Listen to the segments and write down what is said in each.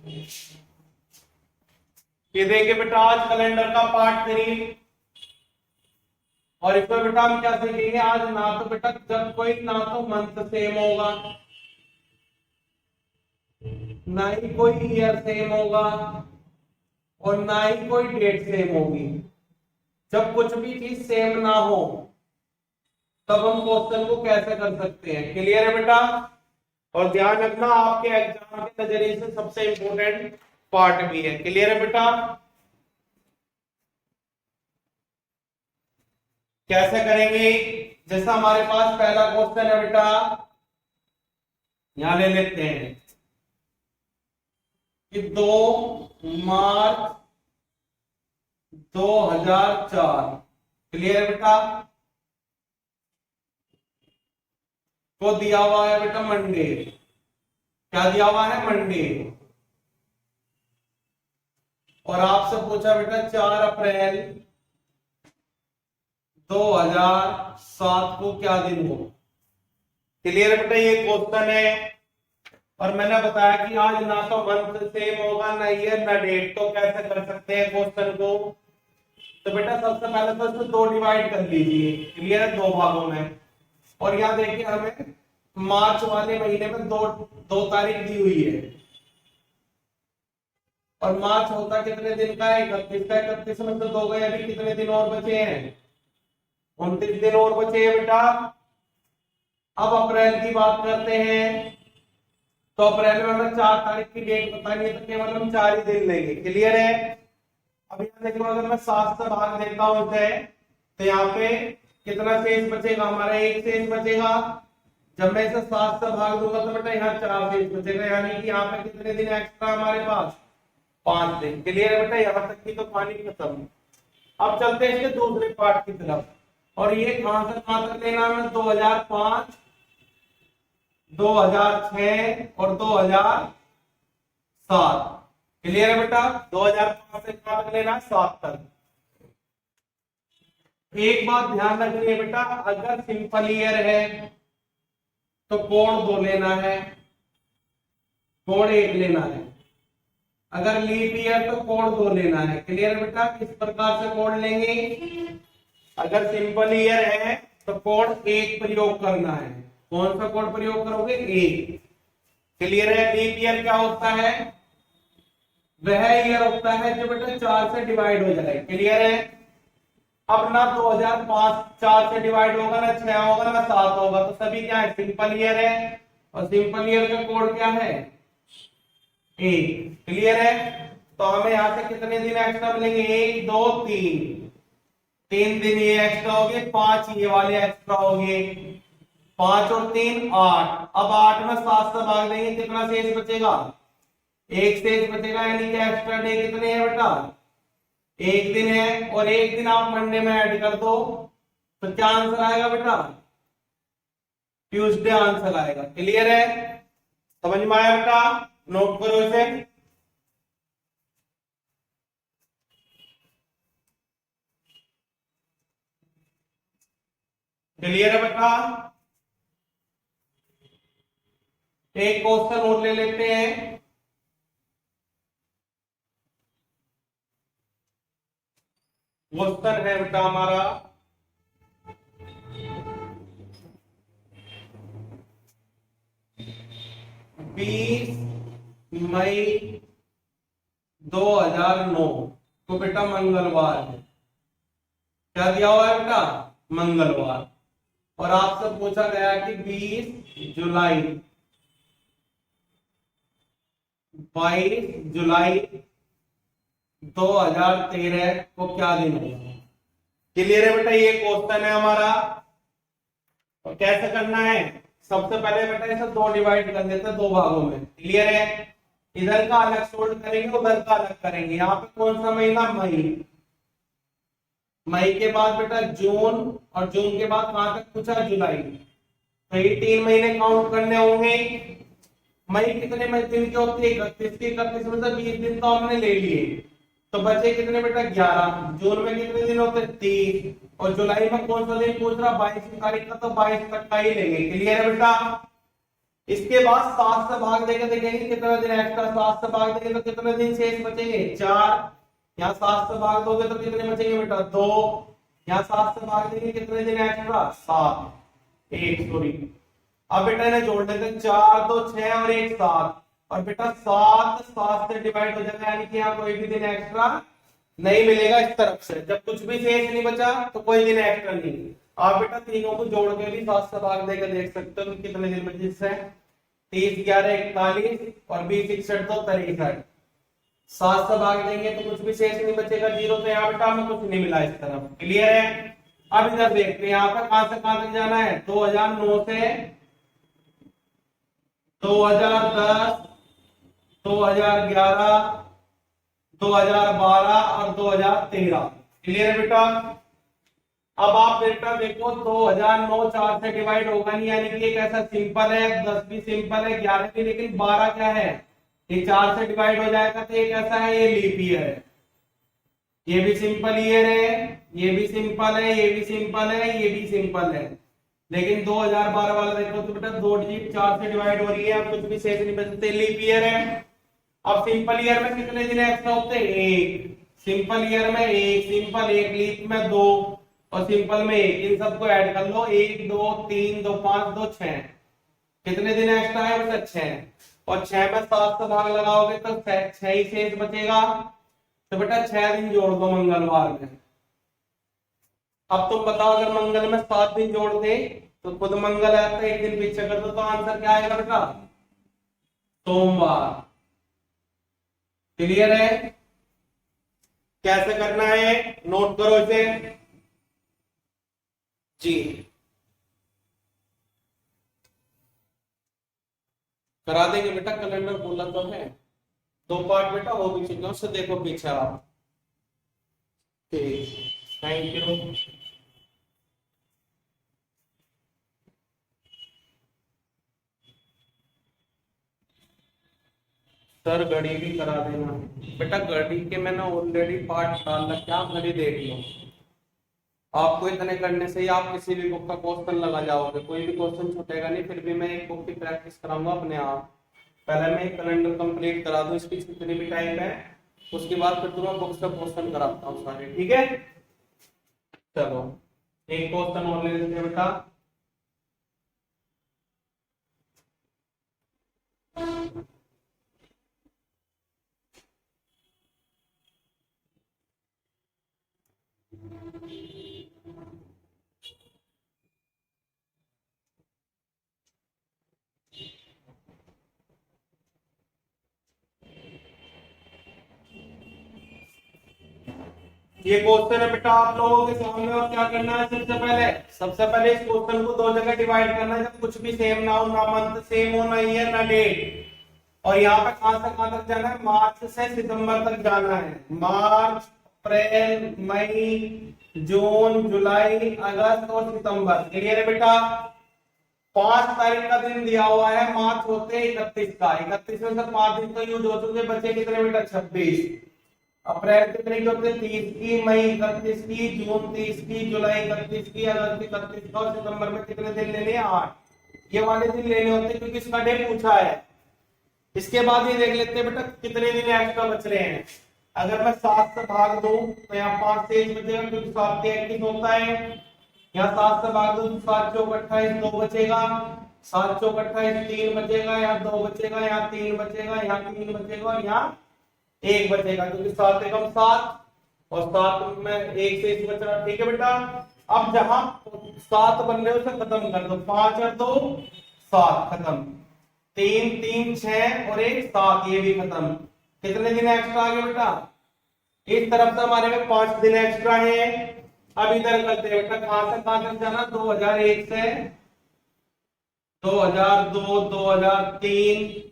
ये देखिए बेटा आज कैलेंडर का पार्ट 3 और इसमें बेटा हम क्या सीखेंगे आज। ना तो बेटा जब कोई ना तो मंथ सेम होगा, ना ही कोई ईयर सेम होगा और ना ही कोई डेट सेम होगी। जब कुछ भी चीज सेम ना हो तब हम क्वेश्चन को कैसे कर सकते हैं। क्लियर है बेटा? और ध्यान रखना आपके एग्जाम के नजरिए से सबसे इंपॉर्टेंट पार्ट भी है। क्लियर है बेटा? कैसे करेंगे? जैसा हमारे पास पहला क्वेश्चन है बेटा, यहां ले लेते हैं कि 2 मार्च 2004। क्लियर है बेटा? को दिया हुआ है बेटा मंडे। क्या दिया हुआ है? मंडे। और आपसे पूछा बेटा 4 अप्रैल 2007 को क्या दिन हो। क्लियर है बेटा? ये क्वेश्चन है और मैंने बताया कि आज ना तो मंथ सेम होगा ना ईयर ना डेट, तो कैसे कर सकते हैं क्वेश्चन को। तो बेटा सबसे पहले तो इसको 2 डिवाइड कर लीजिए। क्लियर है? 2 भागों में। और यहाँ देखिए हमें मार्च वाले महीने में दो तारीख दी हुई है और मार्च होता कितने दिन का है? 31 का। 31 में तो 2 गए, अभी कितने दिन और बचे हैं? 29 दिन और बचे हैं बेटा। अब अप्रैल की बात करते हैं तो अप्रैल में हमें 4 तारीख की डेट बतानी है तो केवल हम 4 ही दिन लेंगे। क्लियर है? अब यहाँ देखो अगर मैं 7 से भाग देता हूं इसे तो यहाँ पे कितना शेष बचेगा? हमारा 1 शेष बचेगा। जब मैं इसे 7 से भाग दूंगा तो बेटा यहाँ 4 शेष बचेगा, यानी कि यहाँ पे कितने दिन एक्स्ट्रा हमारे पास? 5 दिन। क्लियर है बेटा? यहाँ तक की तो पानी खत्म। अब चलते हैं इसके दूसरे पार्ट की तरफ। और ये कहां से कहां तक लेना है? 2005, 2006 और 2007। क्लियर है बेटा? 2005 से कहां तक लेना है? 7 तक। एक बात ध्यान रखनी है बेटा, अगर सिंपल ईयर है तो कोड 2 लेना है, कोड 1 लेना है। अगर लीप ईयर तो कोड 2 लेना है। क्लियर है बेटा? किस प्रकार से कोड लेंगे? अगर सिंपल ईयर है तो कोड 1 प्रयोग करना है। कौन सा कोड प्रयोग करोगे? 1। क्लियर है? लीप ईयर क्या होता है? वह ईयर होता है जो बेटा 4 से डिवाइड हो जाए। क्लियर है? अब ना 2005 4 से डिवाइड होगा, ना 6 होगा, ना 7 होगा, तो सभी क्या है? सिंपल ईयर है। और सिंपल ईयर का कोड क्या है? 1। क्लियर है? तो हमें यहां से कितने दिन एक्स्ट्रा मिलेंगे? 1 2 3। 3 दिन ये एक्स्ट्रा हो गए, 5 ये वाले एक्स्ट्रा हो गए। 5 और 3 8। अब 8 में 7 से भाग देंगे, कितना शेष बचेगा? 1 शेष बचेगा, यानी कि एक्स्ट्रा डे कितने हैं बेटा? 1 दिन है। और 1 दिन आप मंडे में ऐड कर दो तो क्या आंसर आएगा बेटा? ट्यूसडे आंसर आएगा। क्लियर है? समझ में आया बेटा? नोट करो इसे। क्लियर है बेटा? एक क्वेश्चन और ले लेते हैं। क्वेश्चन है बेटा हमारा 20 मई 2009 को बेटा मंगलवार है। क्या दिया हुआ है बेटा? मंगलवार। और आपसे पूछा गया कि 22 जुलाई 2013 को क्या दिन है? क्लियर है बेटा? ये क्वेश्चन है हमारा। और कैसे करना है? सबसे पहले बेटा इसे 2 डिवाइड कर देते हैं 2 भागों में। क्लियर है? इधर का अलग सोल्ड करेंगे, उधर का अलग करेंगे। यहाँ पे कौन सा महीना? मई। मई के बाद बेटा जून, और जून के बाद कहां तक पूछा? जुलाई। तो ये 3 महीने काउंट करने होंगे। मई कितने में दिन के होते हैं? 31 के। 31 में से 20 दिन तो हमने ले लिए, तो बचे कितने बेटा? 11। जून में कितने दिन होते? 30। और जुलाई में कौन सा दिन पूछ रहा? 22 तारीख का, तो 22 तक का ही लेंगे। क्लियर है बेटा? इसके बाद 7 से भाग देके देखेंगे कितना दिन एक्स्ट्रा, 7 से भाग देंगे तो कितने दिन शेष बचेंगे 4, यहाँ 7 से भाग दोगे तो कितने बचेंगे बेटा 2, यहाँ 7 से भाग देंगे कितने दिन एक्स्ट्रा 7, 1 सॉरी। अब बेटा इन्हें जोड़ देते हैं, 4 2 6 और 1 7, और बेटा 7 से डिवाइड हो जाएगा, यानी कि यहाँ कोई भी दिन एक्स्ट्रा नहीं मिलेगा इस तरफ से। जब कुछ भी शेष नहीं बचा तो कोई दिन एक्स्ट्रा नहीं। आप बेटा तीनों को जोड़ के भी 7 से भाग देकर देख सकते हो कि कितने दिन बचे इससे, 30 11 41 और 20 61 तो 63। 7 से भाग देंगे तो कुछ भी शेष नहीं बचेगा, 0, तो यहाँ बेटा हमें कुछ नहीं मिला इस तरफ। क्लियर है? अब इधर देखते हैं यहाँ पर कहां से कहां तक जाना है, 2009 से 2010 2011 2012 और 2013। क्लियर है बेटा? अब आप बेटा देखो 2009 4 से डिवाइड होगा नहीं, यानी कि एक ऐसा सिंपल है, 10 भी सिंपल है, 11 भी, लेकिन 12 क्या है, ये 4 से डिवाइड हो जाएगा तो एक ऐसा है, ये लीप ईयर है। ये भी सिंपल ईयर है, ये भी सिंपल है, ये भी सिंपल है, ये भी सिंपल है, लेकिन 2012 वाला देखो तो बेटा 2 डिजिट 4 से डिवाइड हो रही है, अब कुछ भी शेष नहीं बचते, लीप ईयर है। अब सिंपल ईयर में कितने दिन एक्स्ट्रा होते हैं, 1, सिंपल ईयर में 1, सिंपल 1, लीप में 2 और सिंपल में 1, इन सबको ऐड कर लो, 1 2 3 2 5 2 6, कितने दिन एक्स्ट्रा है बेटा 6, और 6 में 7 से भाग लगाओगे तो 6 ही शेष बचेगा, तो बेटा 6 दिन जोड़ दो मंगलवार में। अब तुम बताओ अगर मंगल में 7 दिन जोड़ दे तो खुद मंगल है तो एक दिन पीछे कर दो, तो आंसर क्या आएगा बेटा, सोमवार। क्लियर है? कैसे करना है नोट करो इसे जी। करा देंगे बेटा, कैलेंडर बोला तो है, 2 पार्ट बेटा हो भी चुके हैं, उससे देखो पीछे आप। Thank you. सर घड़ी भी करा देना बेटा, घड़ी के मैंने ऑलरेडी पार्ट डाल रखा, क्या घड़ी देख लो। आपको इतने करने से ही आप किसी भी बुक का क्वेश्चन लगा जाओगे, कोई भी क्वेश्चन छूटेगा नहीं। फिर भी मैं एक बुक की प्रैक्टिस कराऊंगा अपने आप। पहले मैं एक कैलेंडर कंप्लीट करा दूं, इसकी जितनी भी टाइम है, उसके बाद फिर तुम्हें बुक्स का क्वेश्चन कराता हूँ सारे, ठीक है? चलो एक क्वेश्चन और ले लेते हैं बेटा। ये क्वेश्चन है बेटा आप लोगों के सामने, और क्या करना है सबसे पहले इस क्वेश्चन को 2 जगह डिवाइड करना है, जब कुछ भी सेम ना हो, ना मंथ सेम हो, ना ईयर ना डेट। और यहाँ पे कहां से कहां तक जाना है, मार्च से सितंबर तक जाना है। मार्च अप्रैल मई जून जुलाई अगस्त और सितंबर। क्लियर है बेटा? 5 तारीख का दिन दिया हुआ है, मार्च होते 31 का, 31 में से 5 दिन तो यूज हो चुके, बचे कितने बेटा 26। अप्रैल कितने की होते 30 की, मई 31 की, जून 30 की, जुलाई 31 की, अगस्त 31 का, और सितंबर में कितने दिन लेने हैं 8। ये वाले दिन लेने होते हैं क्योंकि इसका डे पूछा है। इसके बाद ये देख लेते हैं बेटा कितने दिन एक्स्ट्रा बच रहे हैं। अगर मैं 7 से भाग दूं तो यहाँ 5 शेष बचेगा, क्योंकि 7 के 21 होता है। यहाँ 7 से भाग दूं तो 7 चौक 28 2 बचेगा, 7 चौक 28 3 बचेगा, यहाँ 2 बचेगा, यहाँ 3 बचेगा, यहाँ 3 बचेगा और यहाँ 1 बचेगा, क्योंकि 7 एकम 7 और 7 में 1 शेष बच रहा। ठीक है बेटा? अब जहां 7 बन रहे उसे खत्म कर दो, 5 और 2 7 खत्म, 3 3 6 और 1 7, ये भी खत्म। कितने दिन एक्स्ट्रा आ गए बेटा? इस तरफ से हमारे में 5 दिन एक्स्ट्रा है। अब इधर करते हैं बेटा, कहां से कहां तक जाना, 2001 से 2002 2003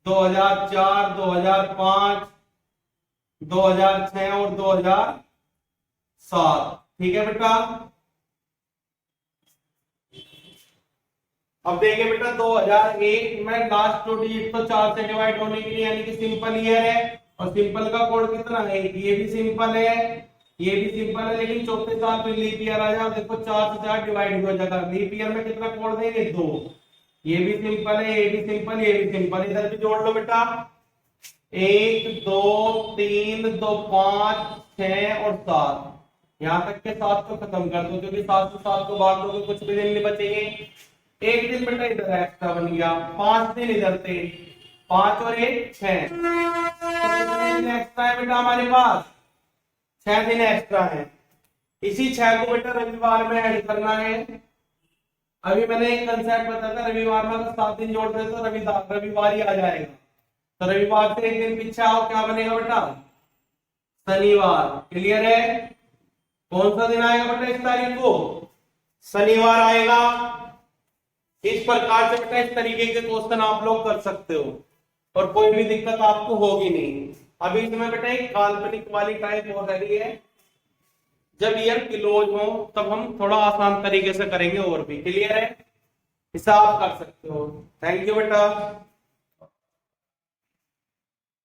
2004 2005 2006 और 2007। ठीक है बेटा? अब देखिए बेटा 2001 में लास्ट 2 डिजिट तो 4 से डिवाइड होने के लिए, यानी कि सिंपल ईयर है, और सिंपल का कोड कितना है, ये भी सिंपल है, ये भी सिंपल है, लेकिन चौथे साल में लीप ईयर आ जाए, देखो 4 से 4 डिवाइड हो जाएगा। लीप ईयर में कितना कोड देंगे 2, ये भी सिंपल है, ये भी सिंपल, ये भी सिंपल, इधर भी जोड़ लो बेटा। 1 2 3 2 5 6 और 7, यहाँ तक के 7 को खत्म कर दो, क्योंकि 7 से 7 को भाग दोगे कुछ भी दिन नहीं बचेंगे। एक दिन बेटा इधर एक्स्ट्रा बन गया, 5 दिन इधर थे, 5 और 1 6, कितने दिन एक्स्ट्रा है बेटा हमारे पास? 6 दिन एक्स्ट्रा है। इसी 6 को बेटा रविवार में ऐड करना है। अभी मैंने एक कंसेप्ट बताया था, रविवार में अगर 7 दिन जोड़ दे तो रविवार ही आ जाएगा। तो रविवार से एक दिन पीछे आओ, क्या बनेगा बेटा? शनिवार। क्लियर है? कौन सा दिन आएगा बेटा इस तारीख को? शनिवार आएगा। इस प्रकार से बेटा इस तरीके के क्वेश्चन आप लोग कर सकते हो और कोई भी दिक्कत आपको होगी नहीं। अभी इसमें बेटा एक काल्पनिक वाली टाइप हो रही है, जब ईयर क्लोज हो तब हम थोड़ा आसान तरीके से करेंगे और भी। क्लियर है? हिसाब कर सकते हो। थैंक यू बेटा।